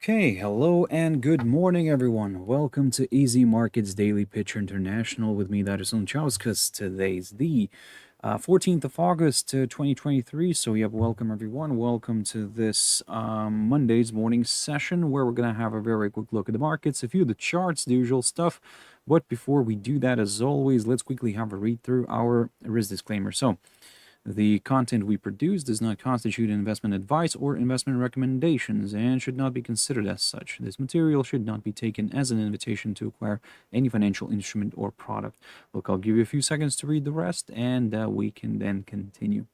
Okay, hello and good morning, everyone. Welcome to Easy Markets Daily Picture International with me, Darius. Today's the 14th of August, 2023. So, welcome, everyone. Welcome to this Monday's morning session where we're going to have a very quick look at the markets, a few of the charts, the usual stuff. But before we do that, as always, let's quickly have a read through our risk disclaimer. So, the content we produce does not constitute investment advice or investment recommendations and should not be considered as such. This material should not be taken as an invitation to acquire any financial instrument or product. Look, I'll give you a few seconds to read the rest, and we can then continue.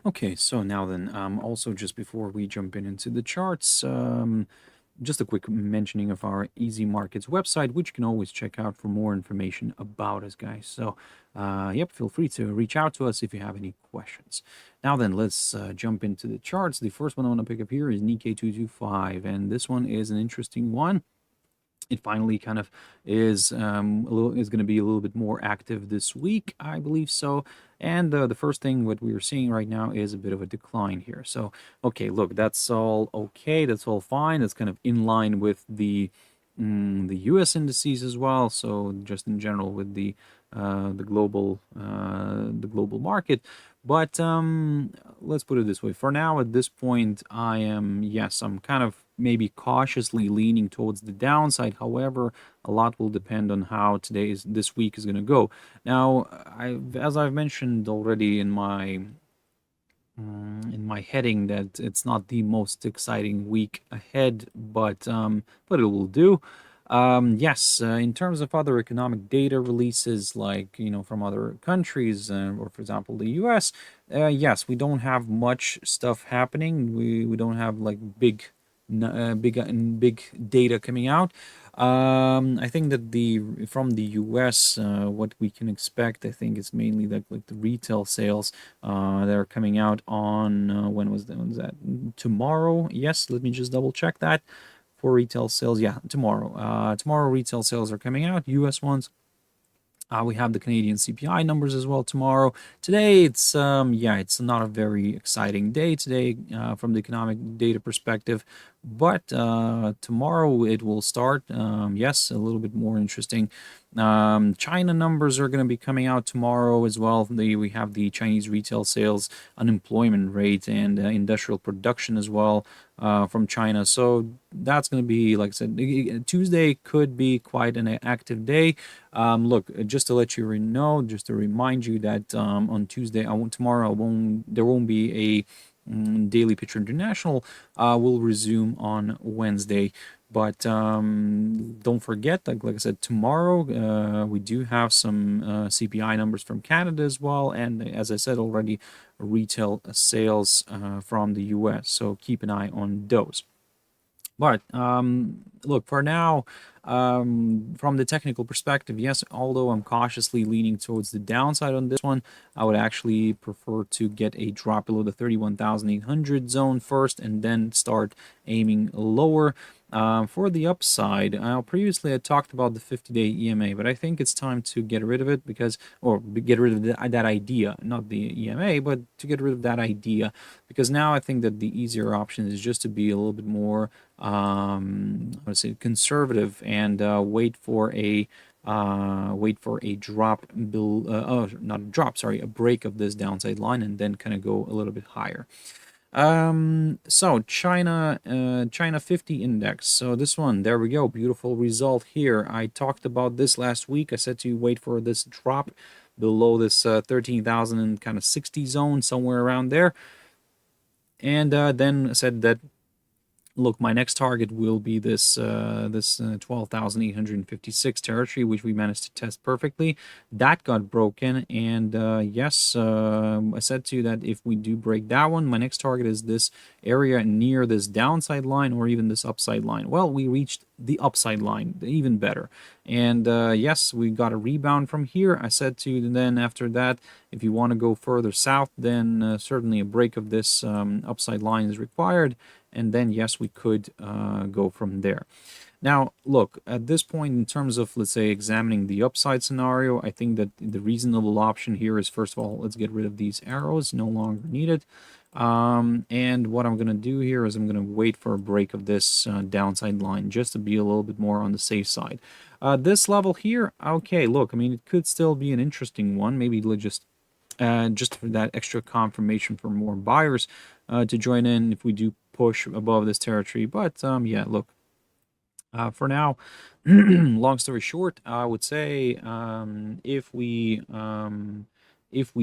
Okay, so now then, also just before we jump into the charts, just a quick mentioning of our Easy Markets website, which you can always check out for more information about us, guys. So, feel free to reach out to us if you have any questions. Now then, let's jump into the charts. The first one I want to pick up here is Nikkei 225, and this one is an interesting one. It finally kind of is going to be a little bit more active this week, I believe so. And the first thing what we are seeing right now is a bit of a decline here. So, okay, look, that's all okay. That's all fine. That's kind of in line with the U.S. indices as well. So just in general with the global market. But let's put it this way. For now, at this point, I'm kind of maybe cautiously leaning towards the downside. However, a lot will depend on how this week is going to go. Now, as I've mentioned already in my heading, that it's not the most exciting week ahead, but it will do. Yes, in terms of other economic data releases, like from other countries, or for example the U.S., yes, we don't have much stuff happening. We don't have like big data coming out. I think that from the US, what we can expect, I think, is mainly like the retail sales that are coming out on when was that? Tomorrow? Yes, let me just double check that for retail sales. Yeah, tomorrow. Tomorrow retail sales are coming out, US ones. We have the Canadian CPI numbers as well tomorrow. Today, it's not a very exciting day today from the economic data perspective, but tomorrow it will start. Yes, a little bit more interesting. China numbers are going to be coming out tomorrow as well. We have the Chinese retail sales, unemployment rate, and industrial production as well from China. So that's going to be, like I said, Tuesday could be quite an active day. Look, just to let you know, just to remind you that on Tuesday, there won't be a Daily Picture International. Will resume on Wednesday. But don't forget, like I said, tomorrow we do have some CPI numbers from Canada as well, and as I said already, retail sales from the US. So keep an eye on those. But look, for now, from the technical perspective, yes, although I'm cautiously leaning towards the downside on this one, I would actually prefer to get a drop below the 31,800 zone first and then start aiming lower. For the upside, previously I talked about the 50-day EMA, but I think it's time to get rid of it get rid of that idea, not the EMA, but to get rid of that idea, because now I think that the easier option is just to be a little bit more, conservative and wait for a drop, not a drop, sorry, a break of this downside line, and then kind of go a little bit higher. So China 50 index. So this one, there we go. Beautiful result here. I talked about this last week. I said to you, wait for this drop below this 13,000 and kind of 60 zone, somewhere around there. And then I said that, look, my next target will be this 12,856 territory, which we managed to test perfectly. That got broken, and yes, I said to you that if we do break that one, my next target is this area near this downside line or even this upside line. Well, we reached the upside line, even better. And yes, we got a rebound from here. I said to you then after that, if you want to go further south, then certainly a break of this upside line is required. And then, yes, we could go from there. Now, look, at this point, in terms of, let's say, examining the upside scenario, I think that the reasonable option here is, first of all, let's get rid of these arrows, no longer needed. And what I'm going to do here is I'm going to wait for a break of this downside line, just to be a little bit more on the safe side. This level here, okay, look, I mean, it could still be an interesting one. Maybe just for that extra confirmation for more buyers to join in if we do push above this territory. But yeah, look, for now, long story short, I would say if we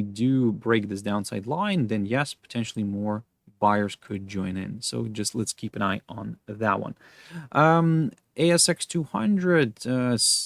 do break this downside line, then yes, potentially more buyers could join in. So just let's keep an eye on that one. ASX 200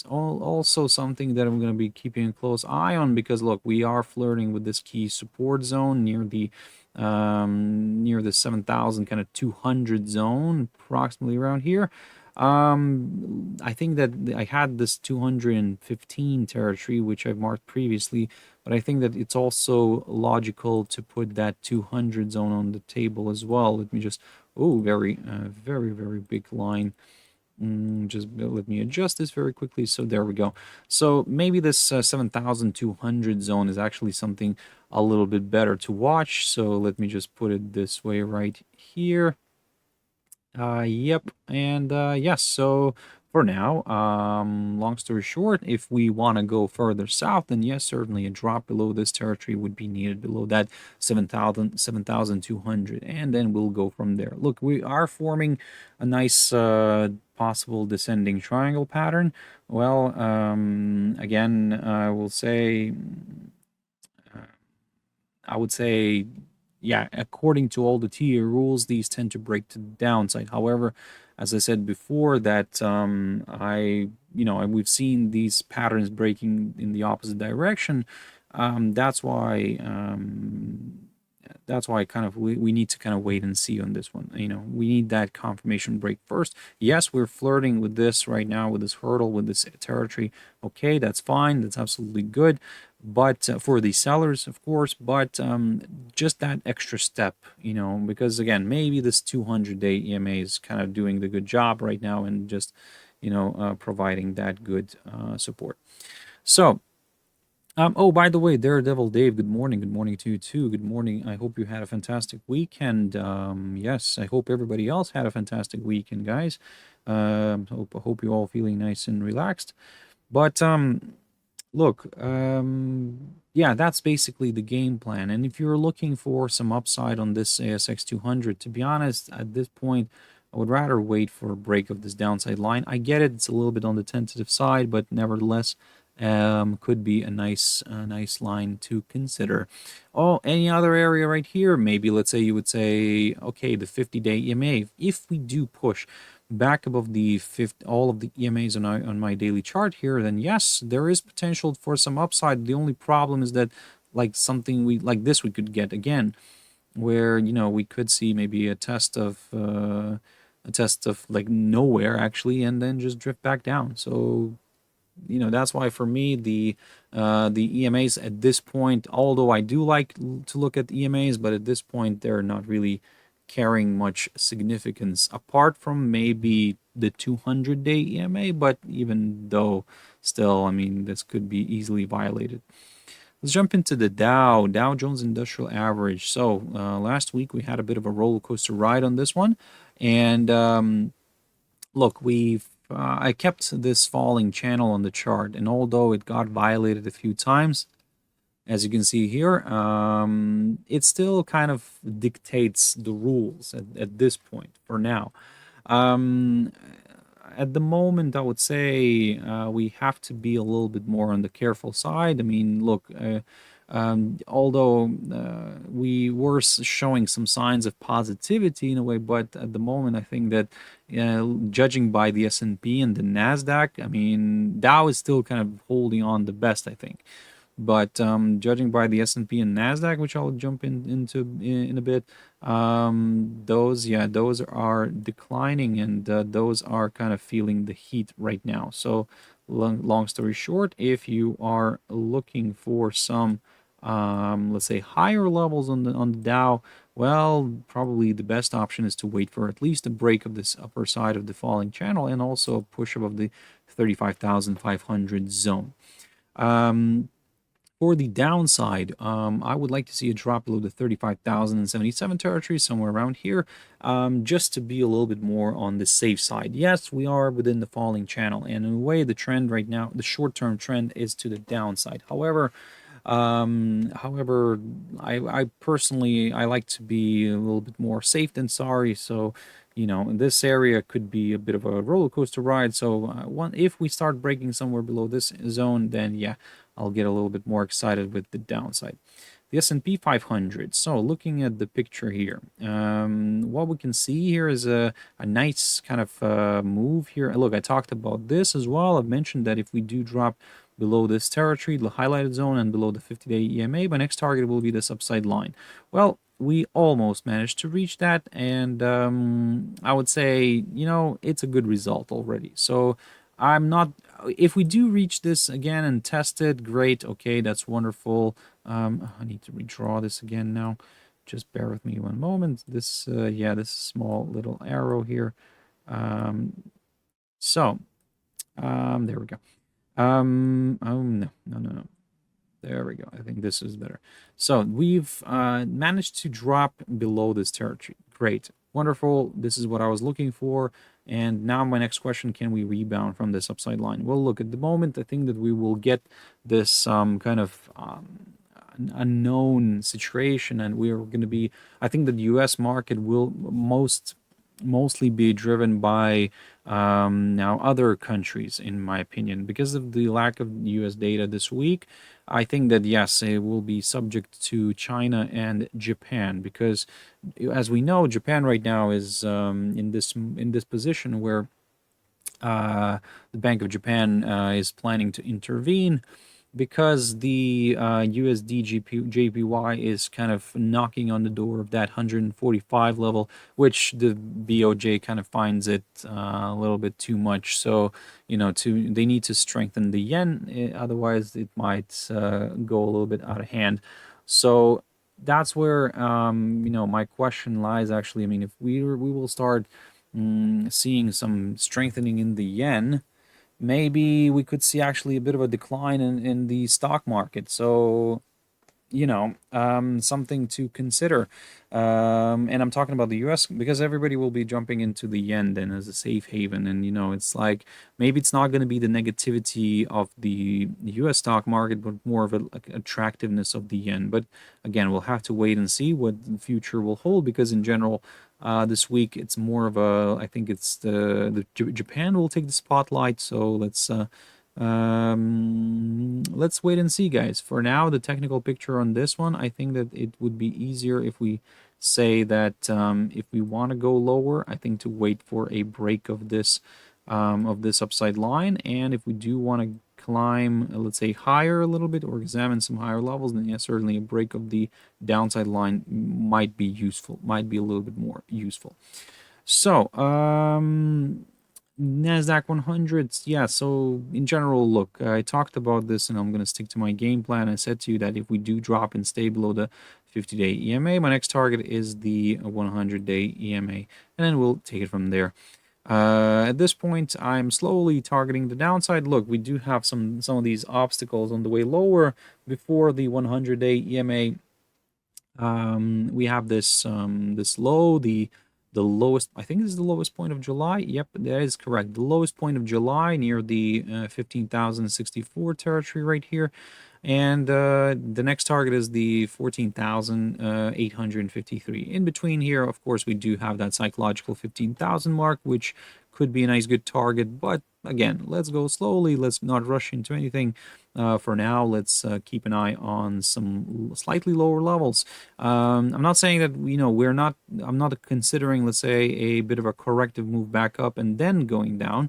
also something that I'm going to be keeping a close eye on, because look, we are flirting with this key support zone near the 7,000 kind of 200 zone, approximately around here. I think that I had this 215 territory, which I've marked previously, but I think that it's also logical to put that 200 zone on the table as well. Let me just, very big line. Just let me adjust this very quickly. So there we go. So maybe this 7,200 zone is actually something a little bit better to watch. So let me just put it this way right here. Yep, and yes, so for now, long story short, if we want to go further south, then yes, certainly a drop below this territory would be needed, below that 7,200, and then we'll go from there. Look, we are forming a nice possible descending triangle pattern. Well, again, I would say, yeah, according to all the TA rules, these tend to break to the downside. However, as I said before, that we've seen these patterns breaking in the opposite direction. That's why kind of we need to kind of wait and see on this one. We need that confirmation break first. Yes, we're flirting with this right now, with this hurdle, with this territory. Okay, that's fine. That's absolutely good. But for the sellers, of course, but just that extra step, because again, maybe this 200-day EMA is kind of doing the good job right now and just, providing that good support. So, oh, by the way, Daredevil Dave, good morning. Good morning to you too. Good morning. I hope you had a fantastic weekend. Yes, I hope everybody else had a fantastic weekend, guys. Hope you're all feeling nice and relaxed. But look, yeah, that's basically the game plan. And if you're looking for some upside on this ASX 200, to be honest, at this point, I would rather wait for a break of this downside line. I get it; it's a little bit on the tentative side, but nevertheless, could be a nice line to consider. Oh, any other area right here? Maybe let's say you would say, okay, the 50-day EMA. If we do push back above the all of the EMAs on my daily chart here, then yes, there is potential for some upside. The only problem is that like something like this we could get again, where we could see maybe a test of like nowhere actually, and then just drift back down. So that's why for me the EMAs at this point, although I do like to look at EMAs, but at this point they're not really carrying much significance apart from maybe the 200-day EMA, but even though still, I mean, this could be easily violated. Let's jump into the Dow Jones Industrial Average. So last week we had a bit of a roller coaster ride on this one, and look, I kept this falling channel on the chart, and although it got violated a few times, as you can see here, it still kind of dictates the rules at this point for now. At the moment, I would say we have to be a little bit more on the careful side. I mean, look, although we were showing some signs of positivity in a way, but at the moment, I think that judging by the S&P and the NASDAQ, I mean, Dow is still kind of holding on the best, I think. But judging by the S&P and Nasdaq, which I'll jump into in a bit, those are declining, and those are kind of feeling the heat right now. So long story short, if you are looking for some let's say higher levels on the Dow, well, probably the best option is to wait for at least a break of this upper side of the falling channel, and also a push above the 35,500 zone. For the downside, I would like to see a drop below the 35,077 territory, somewhere around here, just to be a little bit more on the safe side. Yes, we are within the falling channel, and in a way, the trend right now, the short-term trend is to the downside. However, I personally, I like to be a little bit more safe than sorry. So, this area could be a bit of a roller coaster ride. So, if we start breaking somewhere below this zone, then yeah, I'll get a little bit more excited with the downside. The S&P 500. So looking at the picture here, what we can see here is a nice kind of move here. Look, I talked about this as well. I've mentioned that if we do drop below this territory, the highlighted zone, and below the 50-day EMA, my next target will be this upside line. Well, we almost managed to reach that, and I would say, it's a good result already. So I'm not, if we do reach this again and test it, great, okay, that's wonderful. I need to redraw this again now. Just bear with me one moment. This, this small little arrow here. There we go. Oh, no. There we go. I think this is better. So we've managed to drop below this territory. Great. Wonderful. This is what I was looking for. And now my next question, can we rebound from this upside line? Well, look, at the moment, I think that we will get this kind of unknown situation, and we're going to be, I think that the US market will mostly be driven by now other countries, in my opinion, because of the lack of US data this week. I think that yes, it will be subject to China and Japan, because as we know, Japan right now is in this position where the Bank of Japan is planning to intervene, because the USDJPY is kind of knocking on the door of that 145 level, which the BOJ kind of finds it a little bit too much. So, they need to strengthen the yen, otherwise it might go a little bit out of hand. So that's where, my question lies, actually. I mean, if we will start seeing some strengthening in the yen, maybe we could see actually a bit of a decline in the stock market. So, something to consider. And I'm talking about the US, because everybody will be jumping into the yen then as a safe haven. And, it's like, maybe it's not going to be the negativity of the US stock market, but more of a attractiveness of the yen. But again, we'll have to wait and see what the future will hold, because in general, this week it's more of a, I think it's the Japan will take the spotlight. So let's wait and see, guys. For now, the technical picture on this one, I think that it would be easier if we say that if we want to go lower, I think to wait for a break of this upside line. And if we do want to climb, let's say, higher a little bit, or examine some higher levels, then yes, certainly a break of the downside line might be useful, might be a little bit more useful. So, NASDAQ 100, yeah, so in general, look, I talked about this, and I'm going to stick to my game plan. I said to you that if we do drop and stay below the 50-day EMA, my next target is the 100-day EMA, and then we'll take it from there. At this point, I'm slowly targeting the downside. Look, we do have some of these obstacles on the way lower before the 100-day EMA. We have this low, the lowest, I think this is the lowest point of July. Yep, that is correct. The lowest point of July near the 15,064 territory right here. And the next target is the 14,853. In between here, of course, we do have that psychological 15,000 mark, which could be a nice good target. But again, let's go slowly. Let's not rush into anything. For now, let's keep an eye on some slightly lower levels. I'm not saying that, I'm not considering, let's say, a bit of a corrective move back up and then going down.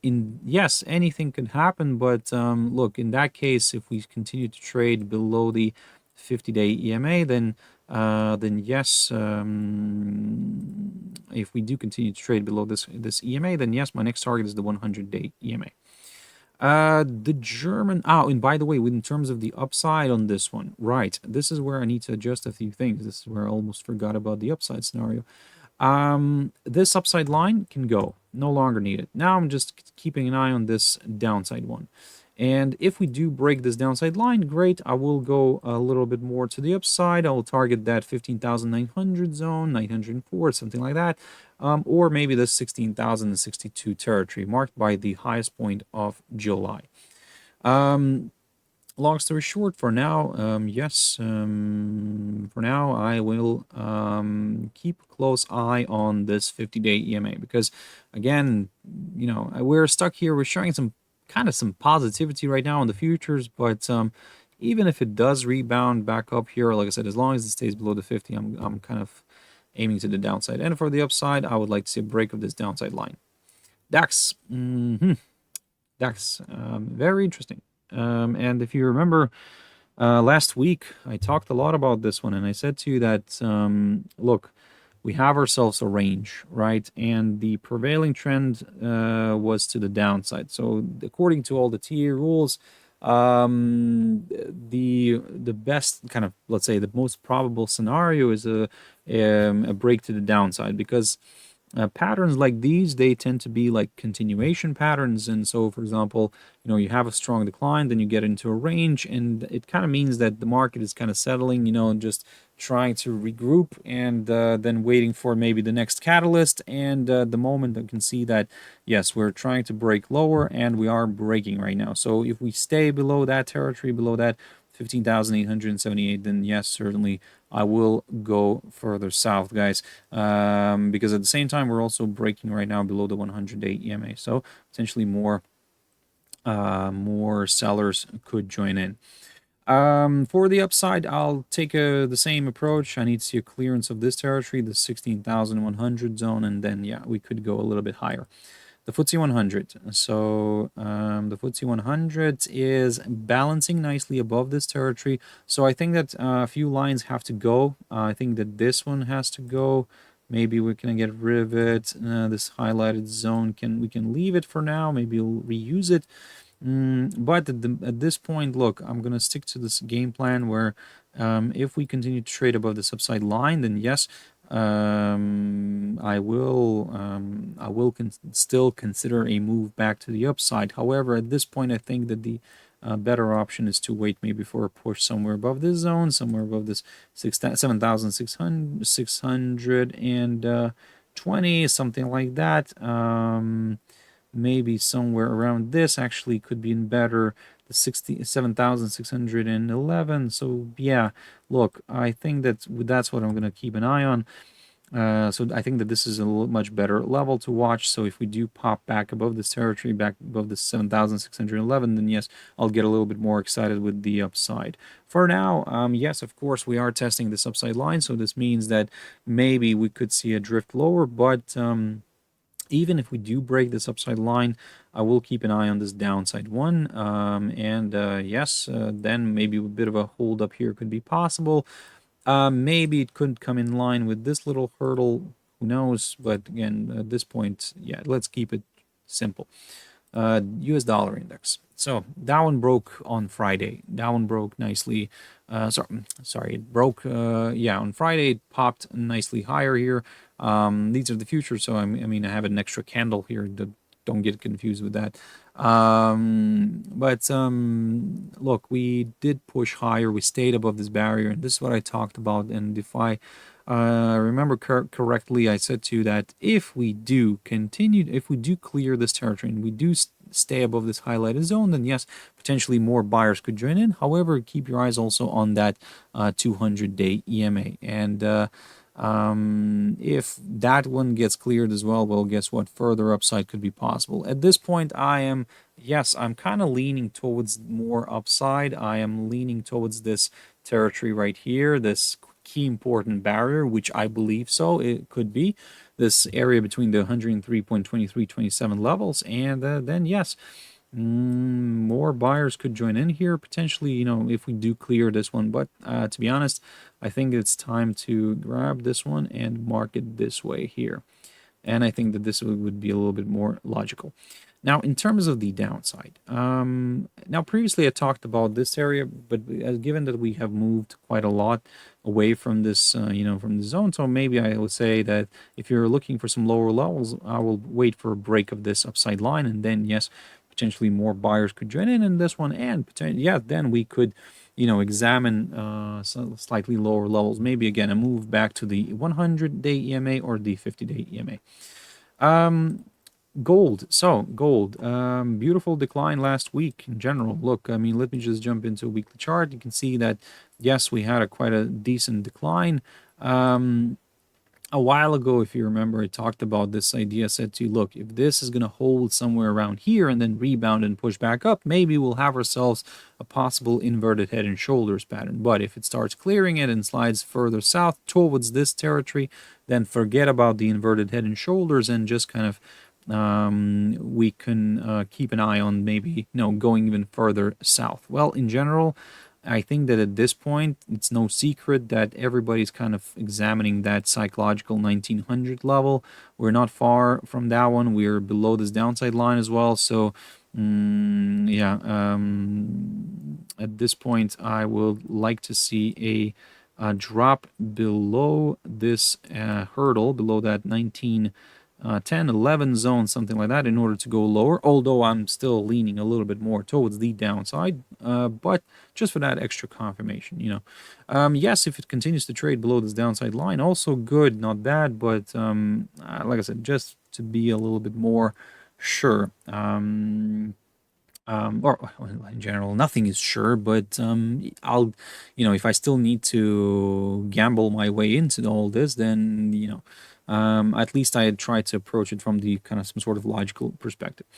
yes, anything could happen, but look, in that case, if we continue to trade below the 50-day EMA, then yes, if we do continue to trade below this EMA, then yes, my next target is the 100-day EMA. The German, and by the way, in terms of the upside on this one, right, this is where I need to adjust a few things. This is where I almost forgot about the upside scenario. This upside line can go, no longer needed. Now I'm just keeping an eye on this downside one. And if we do break this downside line, great, I will go a little bit more to the upside. I will target that 15,900 zone, 904, something like that. Or maybe the 16,062 territory marked by the highest point of July. Long story short, for now, yes, for now I will keep a close eye on this 50-day EMA because, again, you know, we're stuck here. We're showing some positivity right now on the futures, but even if it does rebound back up here, like I said, as long as it stays below the 50, I'm kind of aiming to the downside. And for the upside, I would like to see a break of this downside line. DAX, DAX, very interesting. And if you remember, last week I talked a lot about this one, and I said to you that, look, we have ourselves a range, right? And the prevailing trend was to the downside. So according to all the TA rules, the best kind of, let's say, the most probable scenario is a break to the downside, because patterns like these, they tend to be like continuation patterns. And so, for example, you know, you have a strong decline, then you get into a range, and it kind of means that the market is kind of settling, you know, and just trying to regroup, and then waiting for maybe the next catalyst. And the moment I can see that, yes, we're trying to break lower, and we are breaking right now. So if we stay below that territory, below that 15,878, then yes, certainly I will go further south, guys, because at the same time we're also breaking right now below the 100-day EMA, so potentially more sellers could join in. For the upside, I'll take the same approach. I need to see a clearance of this territory, the 16,100 zone, and then yeah, we could go a little bit higher. The FTSE 100. So the FTSE 100 is balancing nicely above this territory. So I think that a few lines have to go. I think that this one has to go. Maybe we can get rid of it. This highlighted zone, we can leave it for now. Maybe we'll reuse it. But at this point, look, I'm going to stick to this game plan where if we continue to trade above this upside line, then yes, I will still consider a move back to the upside. However, at this point, I think that the better option is to wait maybe for a push somewhere above this zone, somewhere above this 7,620, something like that. Maybe somewhere around this actually could be better, the 7,611. So yeah, look, I think that's what I'm going to keep an eye on. So I think that this is a much better level to watch. So if we do pop back above this territory, back above the 7,611, then yes, I'll get a little bit more excited with the upside. For now, yes, of course, we are testing this upside line. So this means that maybe we could see a drift lower, but even if we do break this upside line, I will keep an eye on this downside one. Yes, then maybe a bit of a hold up here could be possible. Maybe it could come in line with this little hurdle. Who knows? But again, at this point, yeah, let's keep it simple. US dollar index. So that one broke on Friday. That one broke nicely. Sorry, it broke. Yeah, on Friday it popped nicely higher here. These are the futures, so I mean I have an extra candle here. Don't get confused with that. Look, we did push higher. We stayed above this barrier, and this is what I talked about. And if I remember correctly, I said to you that if we do clear this territory and we do stay above this highlighted zone, then yes, potentially more buyers could join in. However, keep your eyes also on that 200-day EMA. And if that one gets cleared as well, well, guess what? Further upside could be possible. At this point, I'm kind of leaning towards more upside. I am leaning towards this territory right here, this key important barrier, which I believe so, it could be this area between the 103.2327 levels, and then yes, more buyers could join in here potentially, if we do clear this one. But to be honest, I think it's time to grab this one and mark it this way here. And I think that this would be a little bit more logical. Now, in terms of the downside, now previously I talked about this area, but given that we have moved quite a lot away from this, from the zone, so maybe I would say that if you're looking for some lower levels, I will wait for a break of this upside line, and then yes, potentially more buyers could join in this one, and then we could, examine slightly lower levels. Maybe again a move back to the 100-day EMA or the 50-day EMA. Gold. So gold, beautiful decline last week in general. Look, I mean, let me just jump into a weekly chart. You can see that yes, we had quite a decent decline. A while ago, if you remember, I talked about this idea. I said to you, look, if this is going to hold somewhere around here and then rebound and push back up, maybe we'll have ourselves a possible inverted head and shoulders pattern. But if it starts clearing it and slides further south towards this territory, then forget about the inverted head and shoulders and just kind of we can keep an eye on maybe going even further south. Well, in general, I think that at this point, it's no secret that everybody's kind of examining that psychological 1900 level. We're not far from that one. We're below this downside line as well. So, at this point, I would like to see a drop below this hurdle, below that 10, 11 zone, something like that, in order to go lower, although I'm still leaning a little bit more towards the downside, but just for that extra confirmation, yes, if it continues to trade below this downside line, also good, not bad, but like I said, just to be a little bit more sure, or in general, nothing is sure, but I'll, if I still need to gamble my way into all this, then, at least I had tried to approach it from the kind of some sort of logical perspective.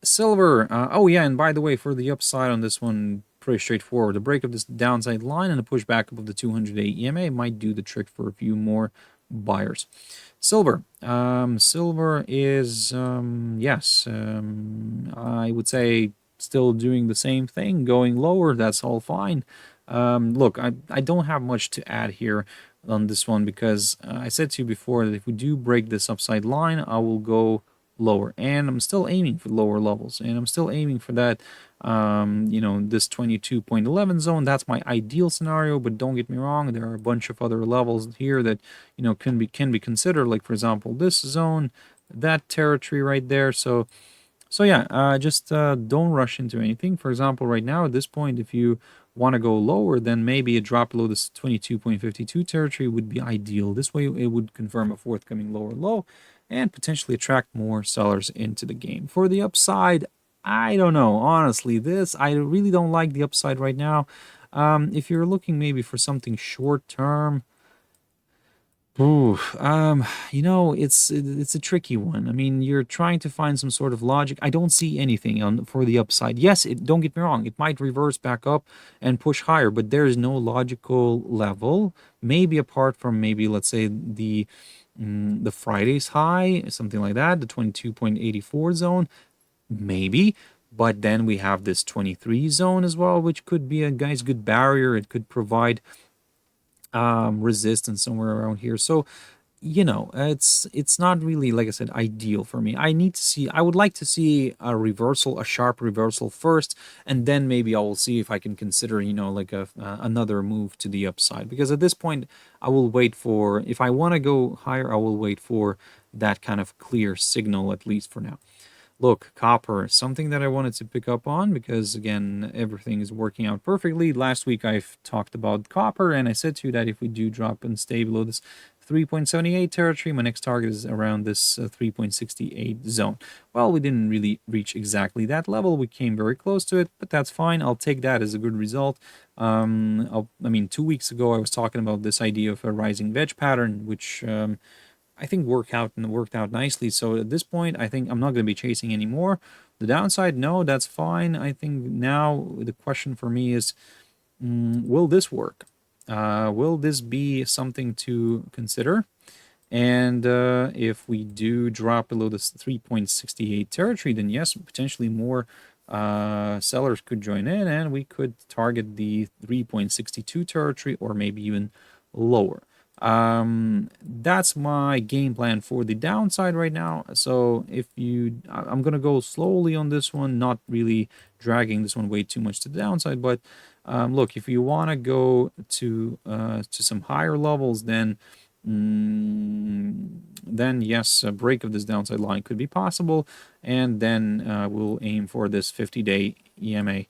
Silver. Oh, yeah, and by the way, for the upside on this one, pretty straightforward. The break of this downside line and a pushback above the 200-day EMA might do the trick for a few more buyers. Silver. Silver is, yes, I would say still doing the same thing, going lower. That's all fine. Look, I don't have much to add here on this one because I said to you before that if we do break this upside line, I will go lower, and I'm still aiming for lower levels, and I'm still aiming for that this 22.11 zone. That's my ideal scenario, but don't get me wrong, there are a bunch of other levels here that can be considered, like for example this zone, that territory right there. So yeah, just don't rush into anything. For example, right now at this point, if you want to go lower, then maybe a drop below this 22.52 territory would be ideal. This way it would confirm a forthcoming lower low and potentially attract more sellers into the game. For the upside, I don't know. Honestly, I really don't like the upside right now. If you're looking maybe for something short term, it's a tricky one. I mean, you're trying to find some sort of logic. I don't see anything for the upside. Yes, don't get me wrong, it might reverse back up and push higher, but there is no logical level. Maybe apart from let's say the Friday's high, something like that, the 22.84 zone, maybe. But then we have this 23 zone as well, which could be a good barrier. It could provide resistance somewhere around here. So it's not really, like I said, ideal for me. I would like to see a sharp reversal first, and then maybe I will see if I can consider like another move to the upside, because at this point I will wait for, if I want to go higher, I will wait for that kind of clear signal, at least for now. Look, copper, something that I wanted to pick up on because, again, everything is working out perfectly. Last week I've talked about copper, and I said to you that if we do drop and stay below this 3.78 territory, my next target is around this 3.68 zone. Well, we didn't really reach exactly that level. We came very close to it, but that's fine. I'll take that as a good result. I mean, 2 weeks ago I was talking about this idea of a rising wedge pattern, which I think worked out nicely. So at this point, I think I'm not going to be chasing anymore. The downside, no, that's fine. I think now the question for me is, will this work? Will this be something to consider? And if we do drop below this 3.68 territory, then yes, potentially more sellers could join in, and we could target the 3.62 territory or maybe even lower. That's my game plan for the downside right now. So if you, I'm gonna go slowly on this one, not really dragging this one way too much to the downside. But look, if you want to go to some higher levels, then yes, a break of this downside line could be possible, and then we'll aim for this 50-day EMA.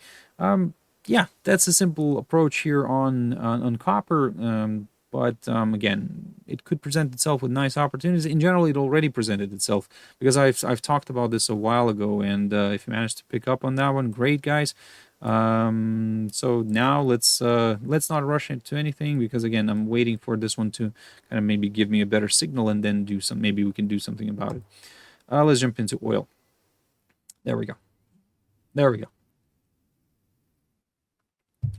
Yeah, that's a simple approach here on copper. But again, it could present itself with nice opportunities. In general, it already presented itself because I've talked about this a while ago, and if you managed to pick up on that one, great, guys. So now let's not rush into anything, because again, I'm waiting for this one to kind of maybe give me a better signal, and then do some, maybe we can do something about it. Let's jump into oil. There we go. There we go.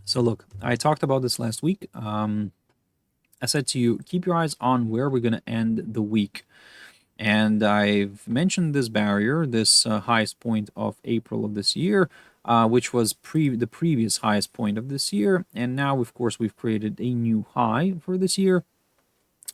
So look, I talked about this last week. I said to you, keep your eyes on where we're going to end the week. And I've mentioned this barrier, this highest point of April of this year, which was the previous highest point of this year. And now, of course, we've created a new high for this year.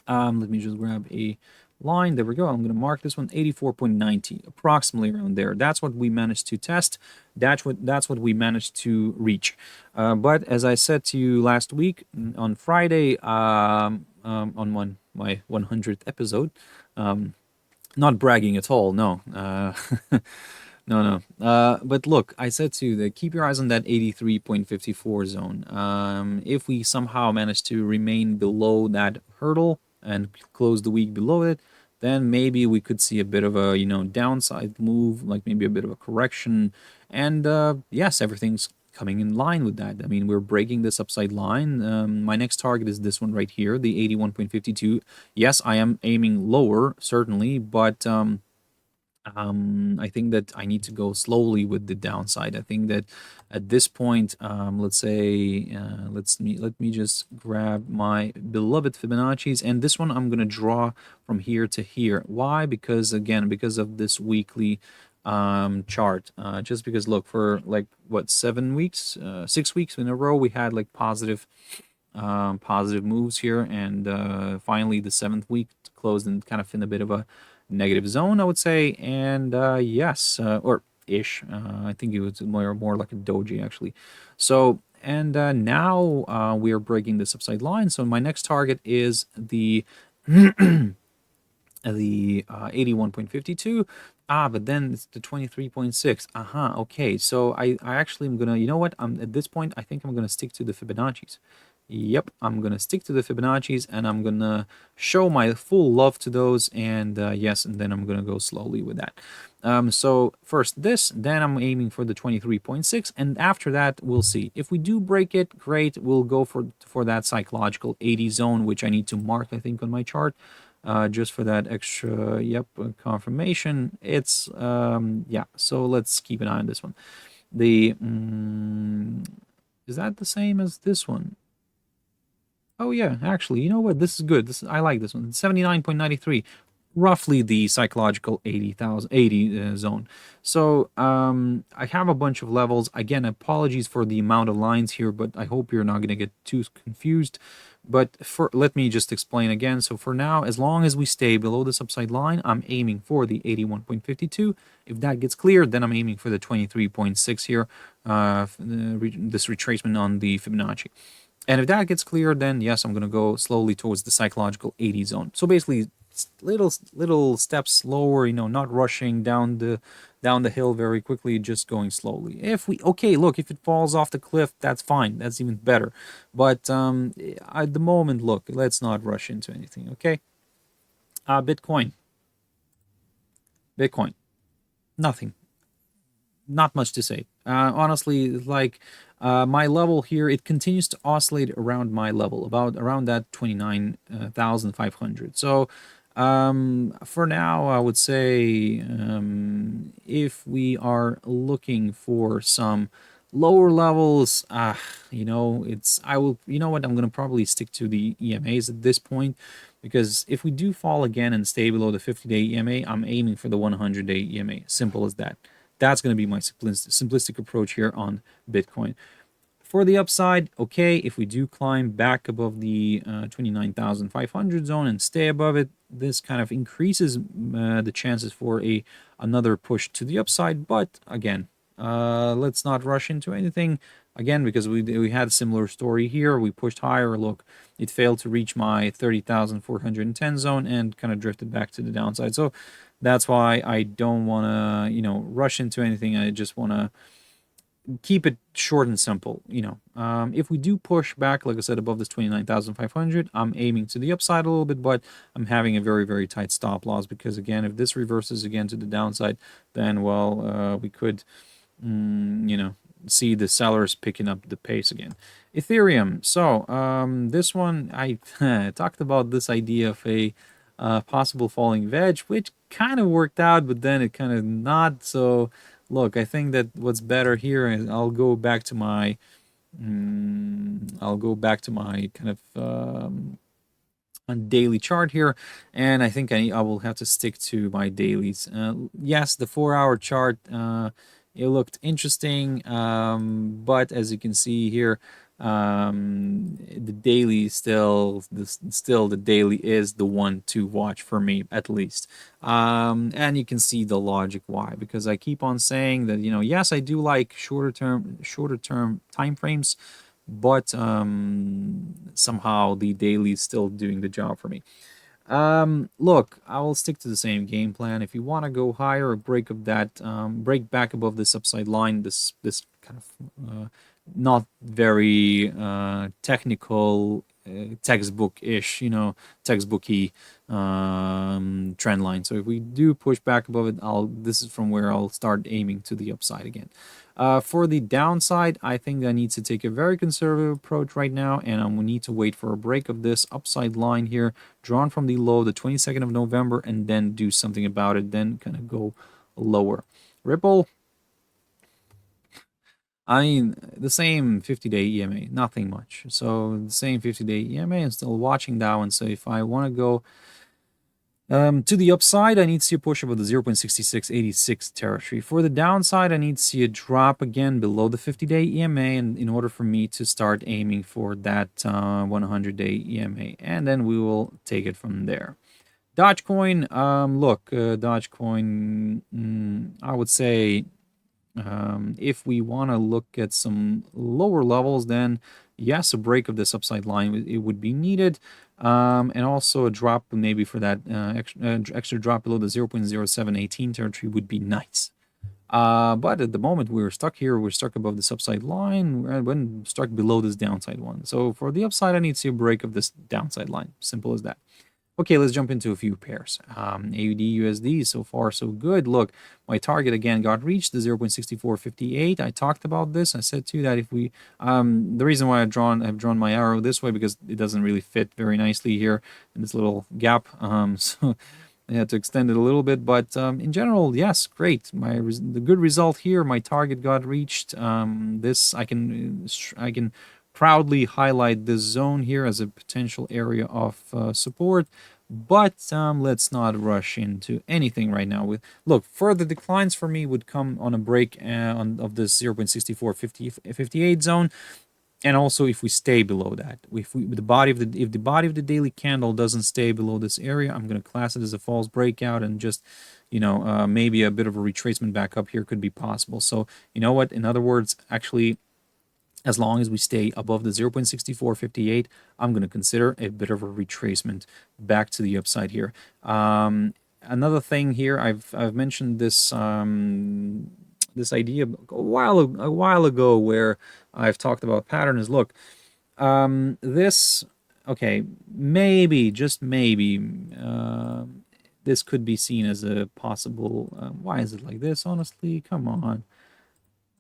Let me just grab a line. There we go. I'm going to mark this one 84.90, approximately around there. That's what we managed to test. That's what we managed to reach. But as I said to you last week on Friday, on my 100th episode, not bragging at all, no. No. But look, I said to you that keep your eyes on that 83.54 zone. If we somehow manage to remain below that hurdle and close the week below it, then maybe we could see a bit of a, downside move, like maybe a bit of a correction. And yes, everything's coming in line with that. I mean, we're breaking this upside line. My next target is this one right here, the 81.52. Yes, I am aiming lower, certainly, but I think that I need to go slowly with the downside. I think that at this point, let's say, let me just grab my beloved Fibonacci's, and this one I'm gonna draw from here to here. Why? Because again, because of this weekly chart. Just because, look, for like what, 7 weeks, 6 weeks in a row, we had like positive moves here, and finally the 7th week closed in kind of in a bit of a negative zone, I would say. And yes, or ish, I think it was more like a doji actually. So, and now we are breaking this upside line. So my next target is the the 81.52. But then it's the 23.6. Okay. So I actually am gonna, you know what? At this point, I think I'm gonna stick to the Fibonacci's. Yep, I'm gonna stick to the Fibonacci's, and I'm gonna show my full love to those. And yes, and then I'm gonna go slowly with that. So first this, then I'm aiming for the 23.6, and after that we'll see. If we do break it, great. We'll go for that psychological 80 zone, which I need to mark, I think, on my chart. Just for that extra, confirmation. It's, yeah, so let's keep an eye on this one. The, is that the same as this one? Oh yeah, actually, you know what? This is good. I like this one. 79.93, roughly the psychological 80 zone. So I have a bunch of levels. Again, apologies for the amount of lines here, but I hope you're not going to get too confused. But let me just explain again. So for now, as long as we stay below this upside line, I'm aiming for the 81.52. If that gets cleared, then I'm aiming for the 23.6 here, this retracement on the Fibonacci. And if that gets cleared, then yes, I'm going to go slowly towards the psychological 80 zone. So basically, little steps slower, not rushing down the hill very quickly, just going slowly. Okay, look, if it falls off the cliff, that's fine. That's even better. But at the moment, look, let's not rush into anything, okay? Bitcoin. Nothing. Not much to say. Honestly, like my level here, it continues to oscillate around my level, around that 29,500. So for now, I would say if we are looking for some Lower levels, you know, you know what, I'm going to probably stick to the EMAs at this point, because if we do fall again and stay below the 50-day EMA, I'm aiming for the 100-day EMA. Simple as that. That's going to be my simplistic approach here on Bitcoin. For the upside, okay, if we do climb back above the 29,500 zone and stay above it, this kind of increases the chances for another push to the upside. But again, let's not rush into anything again, because we had a similar story here. We pushed higher. Look, it failed to reach my 30,410 zone and kind of drifted back to the downside. So that's why I don't want to, you know, rush into anything. I just want to keep it short and simple. You know, if we do push back, like I said, above this 29,500, I'm aiming to the upside a little bit, but I'm having a very, very tight stop loss, because again, if this reverses again to the downside, then, well, we could, you know, see the sellers picking up the pace again. Ethereum. So this one, I talked about this idea of a possible falling wedge, which kind of worked out, but then it kind of not. So look, I think that what's better here is I'll go back to my kind of daily chart here, and I think I will have to stick to my dailies. Yes, the 4-hour chart, it looked interesting, but as you can see here, the daily still the daily is the one to watch for me, at least. And you can see the logic why, because I keep on saying that, you know, yes, I do like shorter term time frames, but somehow the daily is still doing the job for me. Look, I will stick to the same game plan. If you want to go higher, or break back above this upside line, this kind of not very technical, textbook-ish, you know, textbooky trend line. So if we do push back above it, this is from where I'll start aiming to the upside again. For the downside, I think I need to take a very conservative approach right now, and I'm going to need to wait for a break of this upside line here, drawn from the low, the 22nd of November, and then do something about it, then kind of go lower. Ripple, I mean, the same 50-day EMA, nothing much. So the same 50-day EMA, and still watching that one. So if I want to go to the upside, I need to see a push above the 0.6686 territory. For the downside, I need to see a drop again below the 50-day EMA, and in order for me to start aiming for that 100-day EMA, and then we will take it from there. Dogecoin, look, Dogecoin, I would say, if we want to look at some lower levels, then yes, a break of this upside line, it would be needed. And also a drop maybe for that extra drop below the 0.0718 territory would be nice. But at the moment we're stuck here, we're stuck above this upside line, we're stuck below this downside one. So for the upside, I need to see a break of this downside line. Simple as that. Okay, let's jump into a few pairs. AUDUSD, so far so good. Look, my target again got reached, the 0.6458. I talked about this. I said too that if we, the reason why I've drawn my arrow this way, because it doesn't really fit very nicely here in this little gap. So I had to extend it a little bit, but in general, yes, great. The good result here, my target got reached. This I can proudly highlight this zone here as a potential area of support, but let's not rush into anything right now. Look, further declines for me would come on a break of this 0.6458 zone, and also if we stay below that. If the body of the daily candle doesn't stay below this area, I'm going to class it as a false breakout, and just, you know, maybe a bit of a retracement back up here could be possible. So you know what, in other words, actually, as long as we stay above the 0.6458, I'm going to consider a bit of a retracement back to the upside here. Another thing here, I've mentioned this this idea a while ago, where I've talked about patterns. Look, this, okay, maybe, just maybe, this could be seen as a possible. Why is it like this? Honestly, come on.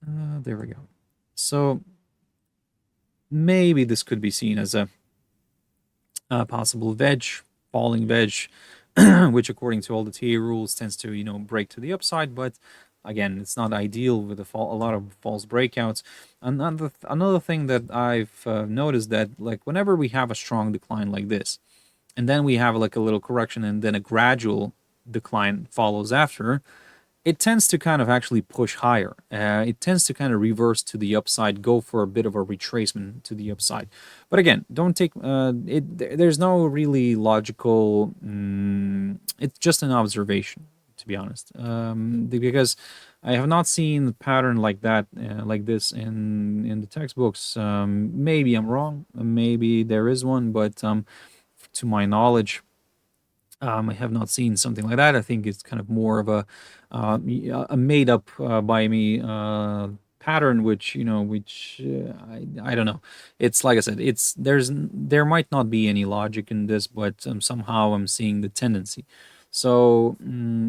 There we go. So maybe this could be seen as a possible falling wedge, which according to all the TA rules tends to, you know, break to the upside. But again, it's not ideal with a lot of false breakouts. Another thing that I've noticed that like whenever we have a strong decline like this, and then we have like a little correction, and then a gradual decline follows after, it tends to kind of actually push higher. It tends to kind of reverse to the upside, go for a bit of a retracement to the upside. But again, don't take it. There's no really logical. It's just an observation, to be honest, because I have not seen a pattern like that, like this in the textbooks. Maybe I'm wrong. Maybe there is one, but to my knowledge, I have not seen something like that. I think it's kind of more of a made up by me pattern, which I don't know. It's like I said, there might not be any logic in this, but somehow I'm seeing the tendency. So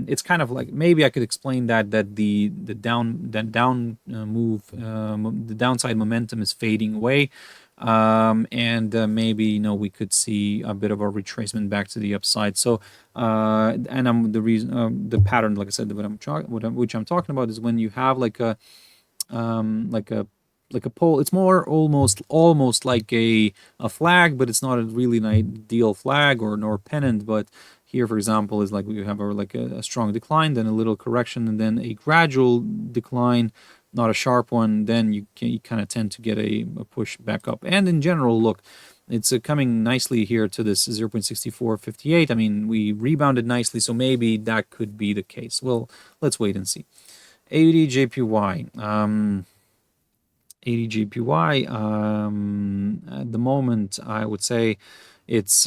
it's kind of like maybe I could explain that the down move, the downside momentum is fading away. And maybe we could see a bit of a retracement back to the upside. So and the reason the pattern, like I said, which I'm talking about is when you have like a pole. It's more almost like a flag, but it's not really an ideal flag or nor pennant. But here, for example, is like we have a strong decline, then a little correction, and then a gradual decline, not a sharp one. Then you kind of tend to get a push back up. And in general, look, it's coming nicely here to this 0.6458. I mean, we rebounded nicely, so maybe that could be the case. Well, let's wait and see. AUDJPY. AUDJPY, at the moment, I would say it's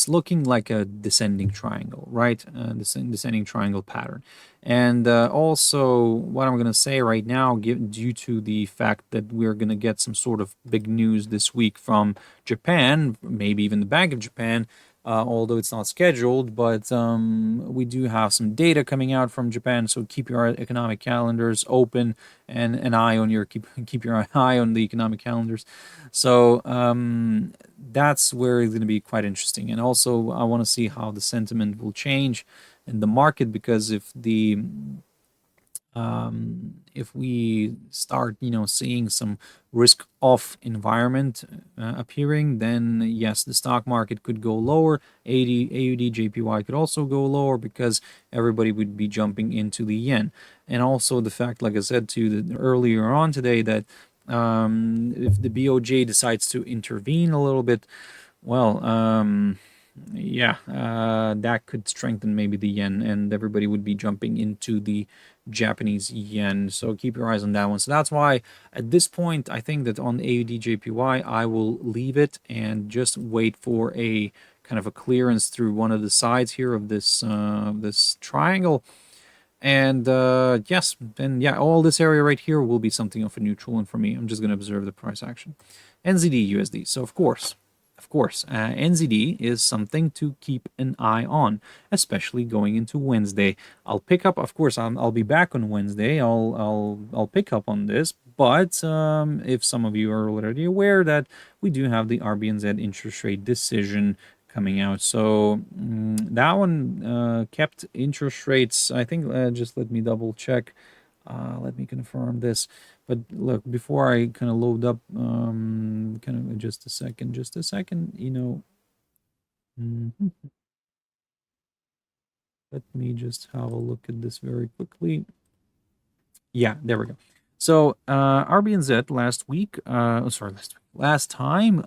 looking like a descending triangle, right? Descending triangle pattern. And also, what I'm going to say right now, due to the fact that we're going to get some sort of big news this week from Japan, maybe even the Bank of Japan, although it's not scheduled, but we do have some data coming out from Japan, so keep your economic calendars open and an eye on keep your eye on the economic calendars. So that's where it's going to be quite interesting. And also, I want to see how the sentiment will change in the market, because if we start seeing some risk off environment appearing, then yes, the stock market could go lower. AUDJPY could also go lower because everybody would be jumping into the yen. And also the fact, like I said to you earlier on today, that if the BOJ decides to intervene a little bit, well, yeah, that could strengthen maybe the yen, and everybody would be jumping into the Japanese yen. So keep your eyes on that one. So that's why at this point, I think that on AUDJPY, I will leave it and just wait for a kind of a clearance through one of the sides here of this this triangle. And yes, then yeah, all this area right here will be something of a neutral one for me. I'm just going to observe the price action. NZDUSD. So of course, NZD is something to keep an eye on, especially going into Wednesday. I'll pick up, of course, I'll be back on Wednesday. I'll pick up on this, but if some of you are already aware that we do have the RBNZ interest rate decision coming out, so that one kept interest rates. I think just let me double check. Let me confirm this. But look, before I kind of load up, kind of just a second, let me just have a look at this very quickly. Yeah, there we go. So RBNZ last time,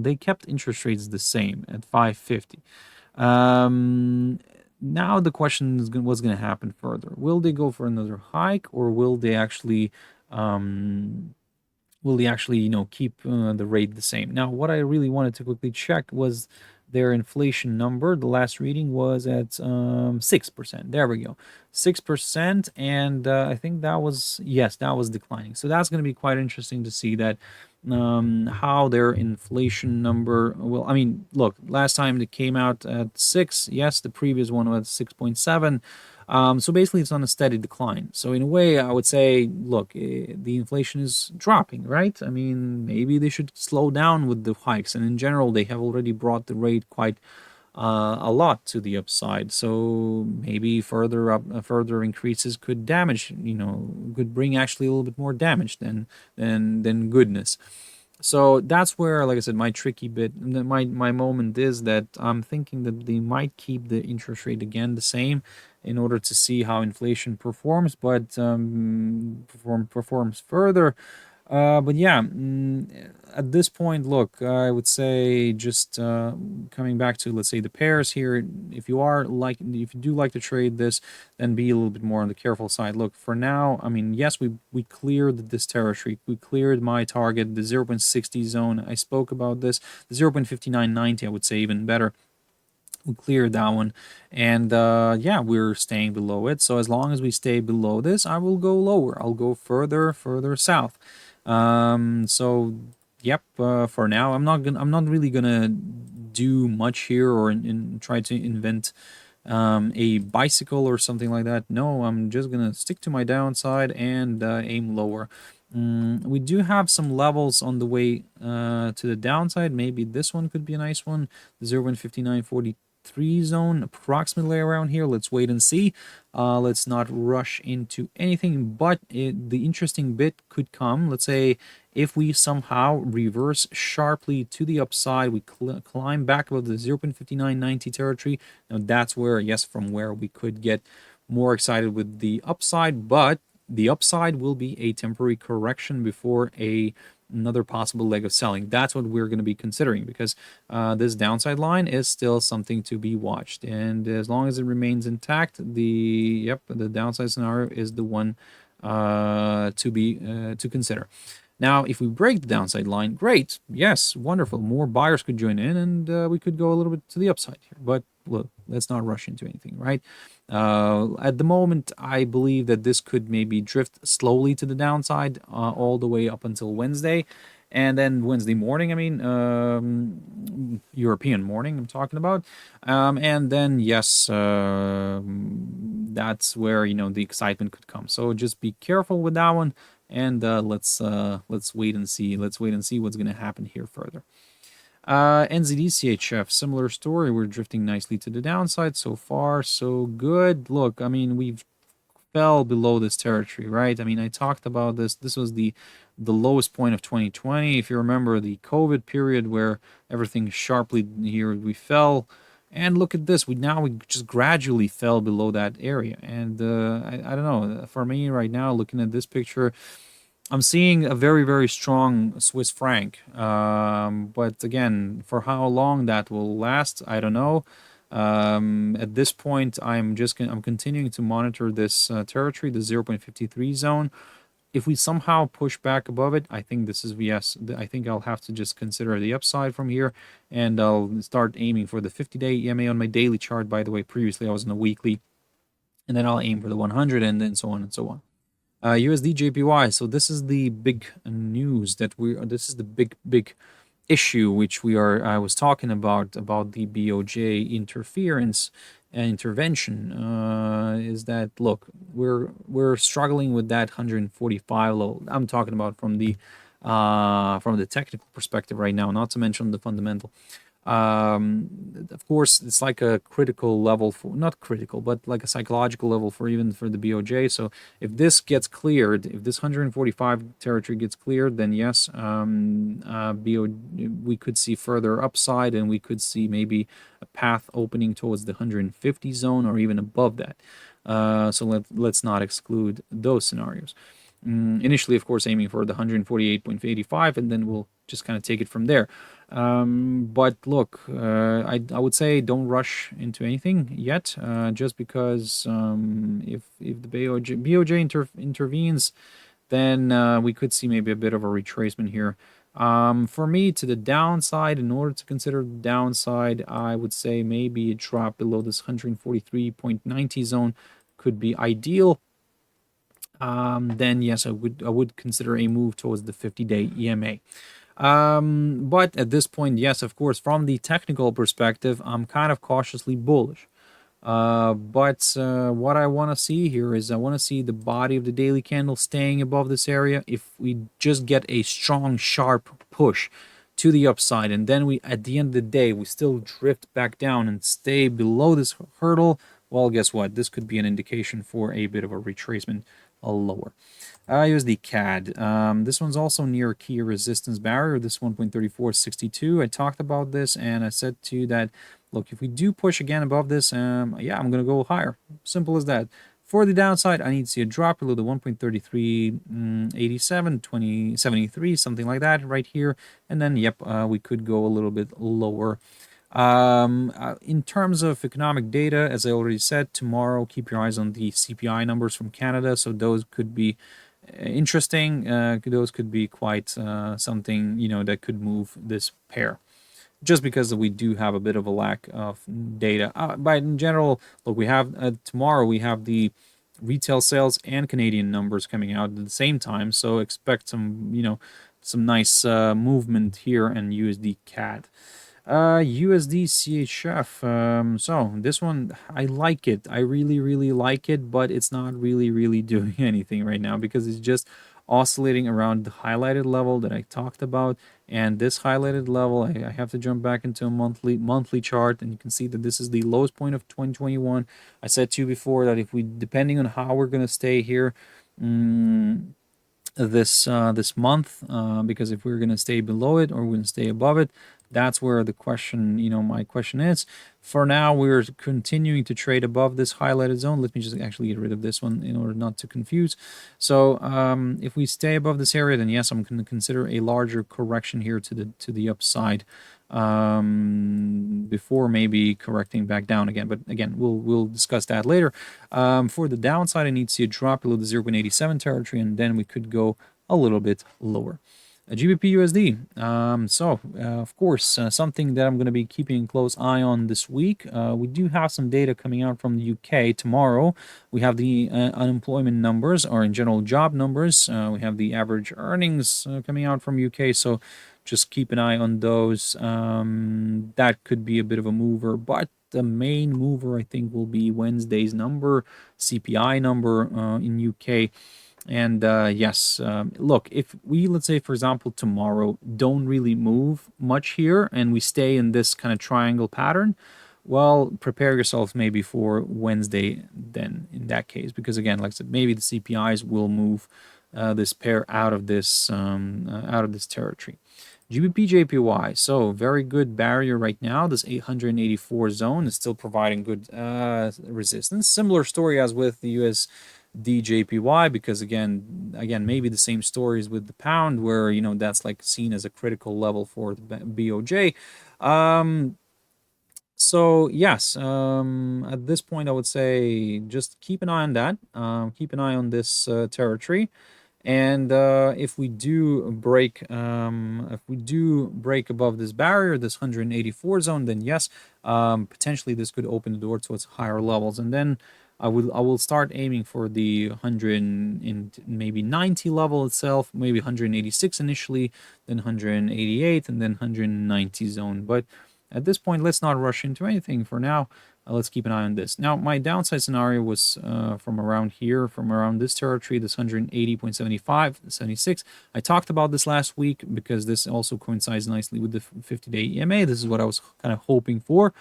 they kept interest rates the same at 550. Now the question is what's going to happen further. Will they go for another hike, or will they actually keep the rate the same? Now, what I really wanted to quickly check was their inflation number. The last reading was at 6%. There we go, 6%, and I think that was declining. So that's going to be quite interesting to see that how their inflation number will. I mean, look, last time it came out at 6. Yes, the previous one was 6.7. So basically, it's on a steady decline. So in a way, I would say, look, the inflation is dropping, right? I mean, maybe they should slow down with the hikes. And in general, they have already brought the rate quite a lot to the upside. So maybe further increases could damage, could bring actually a little bit more damage than goodness. So that's where, like I said, my tricky bit, my moment is that I'm thinking that they might keep the interest rate again the same in order to see how inflation performs, but performs further. But yeah, at this point, look, I would say just coming back to, let's say, the pairs here. If you do like to trade this, then be a little bit more on the careful side. Look, for now, I mean, yes, we cleared this territory. We cleared my target, the 0.60 zone. I spoke about this. The 0.5990, I would say, even better. We cleared that one, and yeah, we're staying below it. So as long as we stay below this, I will go lower. I'll go further south. So yep, for now, I'm not really gonna do much here or try to invent a bicycle or something like that. No, I'm just gonna stick to my downside and aim lower. We do have some levels on the way to the downside. Maybe this one could be a nice one. 0.5943 zone, approximately around here. Let's wait and see. Let's not rush into anything, but the interesting bit could come. Let's say if we somehow reverse sharply to the upside, we climb back above the 0.5990 territory. Now that's where, yes, from where we could get more excited with the upside, but the upside will be a temporary correction before another possible leg of selling. That's what we're going to be considering, because this downside line is still something to be watched, and as long as it remains intact, the downside scenario is the one to consider. Now, if we break the downside line, great, yes, wonderful, more buyers could join in, and we could go a little bit to the upside here. But look, let's not rush into anything, right? At the moment, I believe that this could maybe drift slowly to the downside all the way up until Wednesday. And then Wednesday morning, I mean, European morning, I'm talking about. And then, yes, that's where, the excitement could come. So just be careful with that one. And let's wait and see. Let's wait and see what's going to happen here further. NZDCHF, similar story. We're drifting nicely to the downside. So far, so good. Look, I mean, we've fell below this territory, right? I mean, I talked about this. This was the lowest point of 2020. If you remember the COVID period where everything sharply here, we fell. And look at this. We just gradually fell below that area. And I don't know. For me right now, looking at this picture, I'm seeing a very, very strong Swiss franc. But again, for how long that will last, I don't know. At this point, I'm continuing to monitor this territory, the 0.53 zone. If we somehow push back above it, I think this is, yes, I think I'll have to just consider the upside from here, and I'll start aiming for the 50-day EMA on my daily chart. By the way, previously I was in a weekly, and then I'll aim for the 100, and then so on and so on. USDJPY. So this is the big news this is the big issue which I was talking about the BOJ interference and intervention, is that, look, we're struggling with that 145 low. I'm talking about from the technical perspective right now, not to mention the fundamental. Of course, it's like a critical level for, not critical, but like a psychological level for even for the BOJ. So if this gets cleared, if this 145 territory gets cleared, then yes, we could see further upside, and we could see maybe a path opening towards the 150 zone or even above that. So let's not exclude those scenarios. Initially, of course, aiming for the 148.85, and then we'll just kind of take it from there. But look, I would say don't rush into anything yet, just because if the BOJ intervenes, then we could see maybe a bit of a retracement here. For me, to the downside, in order to consider the downside, I would say maybe a drop below this 143.90 zone could be ideal. Then yes, I would consider a move towards the 50-day EMA. But at this point, yes, of course, from the technical perspective, I'm kind of cautiously bullish. But what I want to see here is I want to see the body of the daily candle staying above this area. If we just get a strong, sharp push to the upside, and then we, at the end of the day, we still drift back down and stay below this hurdle, well, guess what? This could be an indication for a bit of a retracement lower. USDCAD. This one's also near key resistance barrier, this 1.3462. I talked about this, and I said to you that, look, if we do push again above this, yeah, I'm going to go higher. Simple as that. For the downside, I need to see a drop below the 1.3387, 2073, something like that right here. And then, yep, we could go a little bit lower. In terms of economic data, as I already said, tomorrow, keep your eyes on the CPI numbers from Canada. So those could be interesting. Those could be quite something, you know, that could move this pair. Just because we do have a bit of a lack of data. But in general, look, we have tomorrow we have the retail sales and Canadian numbers coming out at the same time. So expect some, you know, some nice movement here in USD CAD. USDCHF. So this one, I like it. I really like it, but it's not really doing anything right now because it's just oscillating around the highlighted level that I talked about. And this highlighted level, I have to jump back into a monthly chart, and you can see that this is the lowest point of 2021. I said to you before that if we, depending on how we're going to stay here, this month, because if we're going to stay below it or we're going to stay above it, that's where the question, you know, my question is. For now, we're continuing to trade above this highlighted zone. Let me just actually get rid of this one in order not to confuse. So if we stay above this area, then yes, I'm going to consider a larger correction here to the upside before maybe correcting back down again. But again, we'll discuss that later. For the downside, I need to see a drop below the 0.87 territory, and then we could go a little bit lower. GBPUSD. Of course, something that I'm going to be keeping a close eye on this week. We do have some data coming out from the UK tomorrow. We have the unemployment numbers, or in general job numbers. We have the average earnings coming out from UK. So just keep an eye on those. That could be a bit of a mover, but the main mover, I think, will be Wednesday's number, CPI number in UK. And yes, look, if we, let's say, for example, tomorrow don't really move much here and we stay in this kind of triangle pattern, well, prepare yourself maybe for Wednesday then in that case, because again, like I said, maybe the CPIs will move this pair out of this territory. GBPJPY, so very good barrier right now. This 884 zone is still providing good resistance. Similar story as with the USDJPY, because again, maybe the same stories with the pound, where, you know, that's like seen as a critical level for the BOJ. So yes, at this point, I would say just keep an eye on that. Keep an eye on this territory. And if we do break above this barrier, this 184 zone, then yes, potentially this could open the door towards higher levels. And then I will start aiming for the 100 and maybe 90 level itself, maybe 186 initially, then 188, and then 190 zone. But at this point, let's not rush into anything for now. Let's keep an eye on this. Now, my downside scenario was from around here, from around this territory, this 180.75, 76. I talked about this last week because this also coincides nicely with the 50-day EMA. This is what I was kind of hoping for.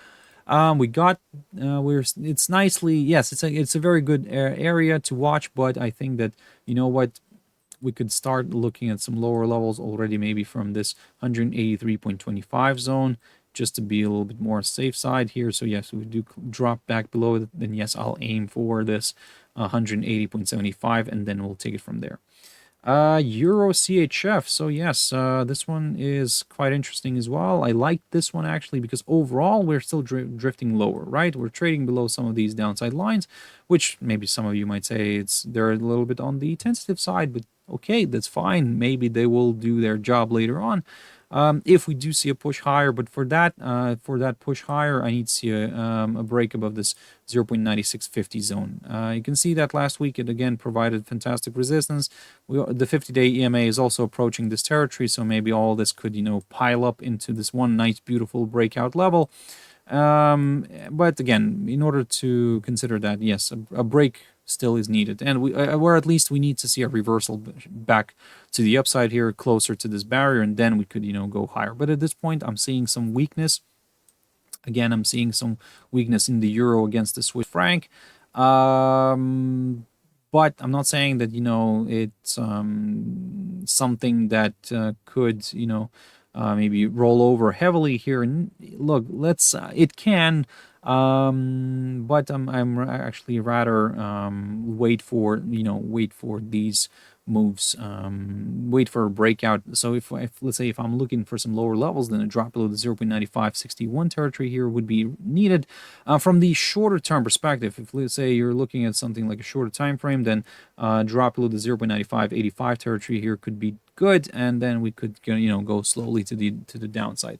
It's nicely, yes, it's a very good area to watch, but I think that, you know what, we could start looking at some lower levels already, maybe from this 183.25 zone, just to be a little bit more safe side here. So yes, we do drop back below it, then yes, I'll aim for this 180.75, and then we'll take it from there. EURCHF. So yes, this one is quite interesting as well. I like this one actually because overall we're still drifting lower, right? We're trading below some of these downside lines, which maybe some of you might say they're a little bit on the tentative side, but okay, that's fine. Maybe they will do their job later on. If we do see a push higher, but for that push higher, I need to see a break above this 0.9650 zone. You can see that last week it again provided fantastic resistance. The 50-day EMA is also approaching this territory, so maybe all this could, you know, pile up into this one nice, beautiful breakout level. But again, in order to consider that, yes, a break still is needed, and or at least we need to see a reversal back to the upside here, closer to this barrier, and then we could, go higher. But at this point, I'm seeing some weakness. Again, I'm seeing some weakness in the euro against the Swiss franc. But I'm not saying that, it's something that could, maybe roll over heavily here. And look, it can, but I'm actually rather wait for these moves, wait for a breakout. So if let's say if I'm looking for some lower levels, then a drop below the 0.9561 territory here would be needed. From the shorter term perspective, if let's say you're looking at something like a shorter time frame, then drop below the 0.9585 territory here could be good, and then we could go slowly to the downside.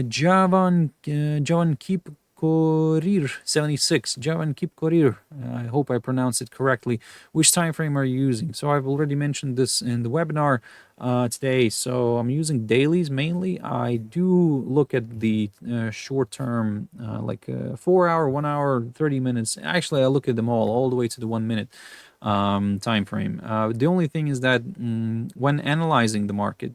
Javan Keep Korir 76. Javan Keep Korir. I hope I pronounced it correctly. Which time frame are you using? So I've already mentioned this in the webinar today. So I'm using dailies mainly. I do look at the short term, like 4 hour, 1 hour, 30 minutes. Actually, I look at them all the way to the 1 minute time frame. The only thing is that when analyzing the market,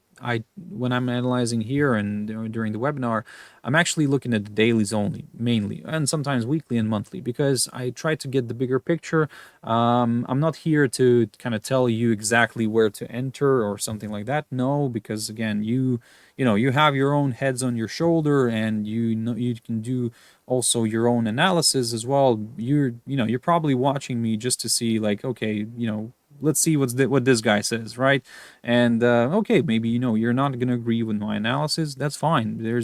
when I'm analyzing here and during the webinar, I'm actually looking at the dailies only, mainly, and sometimes weekly and monthly, because I try to get the bigger picture. I'm not here to kind of tell you exactly where to enter or something like that. No, because again, you have your own heads on your shoulder, and you can do also your own analysis as well. You're probably watching me just to see, like, okay, let's see what this guy says, right? And okay, maybe you're not going to agree with my analysis. That's fine. There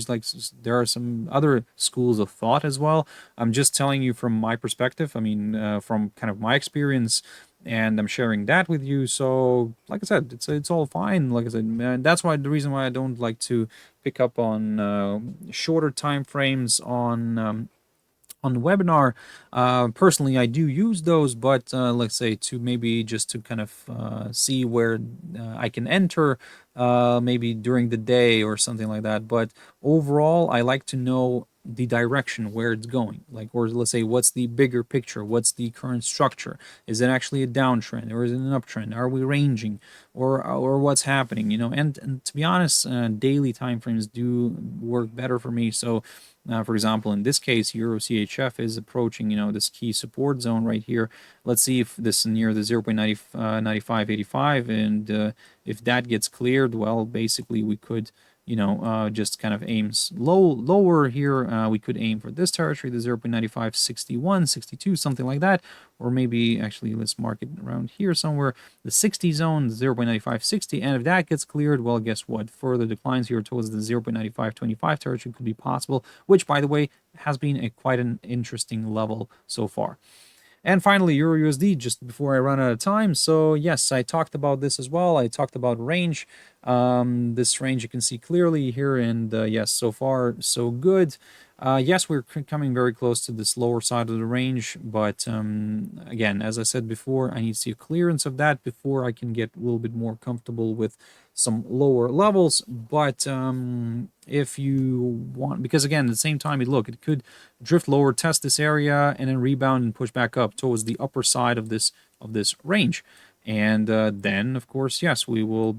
are some other schools of thought as well. I'm just telling you from my perspective. I mean, from kind of my experience, and I'm sharing that with you. So, like I said, it's all fine. Like I said, man, that's why the reason why I don't like to pick up on shorter time frames on the webinar. Personally, I do use those, but let's say to maybe just to kind of see where I can enter maybe during the day or something like that. But overall, I like to know the direction where it's going, like, or let's say what's the bigger picture, what's the current structure, is it actually a downtrend or is it an uptrend, are we ranging, or what's happening, and to be honest, daily time frames do work better for me. So for example, in this case, EURCHF is approaching, this key support zone right here. Let's see if this is near the 0.9585, and if that gets cleared, well, basically we could, just kind of aims lower here. We could aim for this territory, the 0.9561, 62, something like that, or maybe actually let's mark it around here somewhere, the 60 zone, 0.9560, and if that gets cleared, well, guess what? Further declines here towards the 0.9525 territory could be possible, which, by the way, has been quite an interesting level so far. And finally, EURUSD, just before I run out of time. So yes, I talked about this as well. I talked about range. This range you can see clearly here, and yes, so far so good. Yes, we're coming very close to this lower side of the range, but again, as I said before, I need to see a clearance of that before I can get a little bit more comfortable with some lower levels. But if you want, because again, at the same time, it could drift lower, test this area, and then rebound and push back up towards the upper side of this range. And then, of course, yes, we'll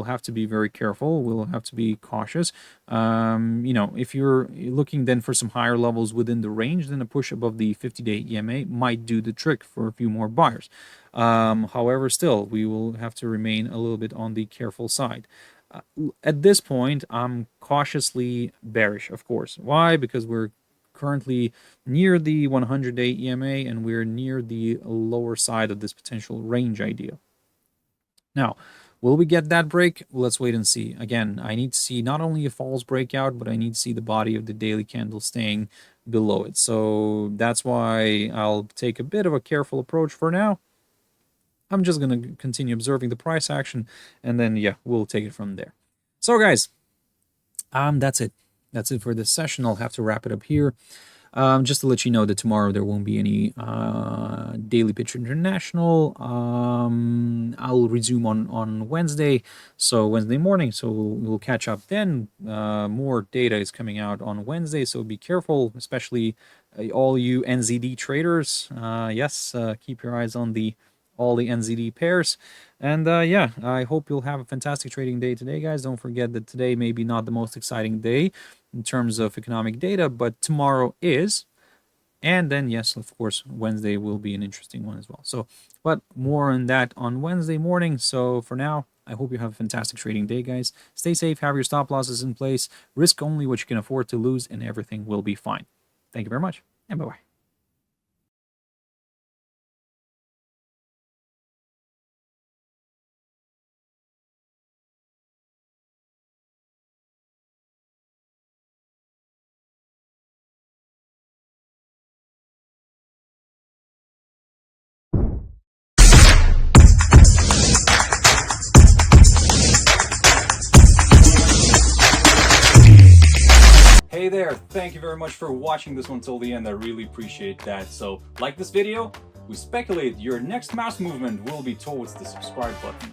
have to be very careful. We'll have to be cautious. If you're looking then for some higher levels within the range, then a push above the 50-day EMA might do the trick for a few more buyers. However, still, we will have to remain a little bit on the careful side. At this point, I'm cautiously bearish, of course. Why? Because we're currently near the 100-day EMA, and we're near the lower side of this potential range idea. Now, will we get that break? Let's wait and see. Again, I need to see not only a false breakout, but I need to see the body of the daily candle staying below it. So that's why I'll take a bit of a careful approach for now. I'm just going to continue observing the price action, and then, yeah, we'll take it from there. So, guys, that's it. That's it for this session. I'll have to wrap it up here. Just to let you know that tomorrow there won't be any Daily Pitch International. I'll resume on Wednesday, so Wednesday morning. So we'll catch up then. More data is coming out on Wednesday, so be careful, especially all you NZD traders, yes, keep your eyes on all the NZD pairs. And yeah, I hope you'll have a fantastic trading day today, guys. Don't forget that today may be not the most exciting day in terms of economic data, but tomorrow is. And then, yes, of course, Wednesday will be an interesting one as well. So, but more on that on Wednesday morning. So for now, I hope you have a fantastic trading day, guys. Stay safe, have your stop losses in place, risk only what you can afford to lose, and everything will be fine. Thank you very much, and bye-bye. Hey there, thank you very much for watching this one till the end. I really appreciate that. So like this video, we speculate your next mouse movement will be towards the subscribe button.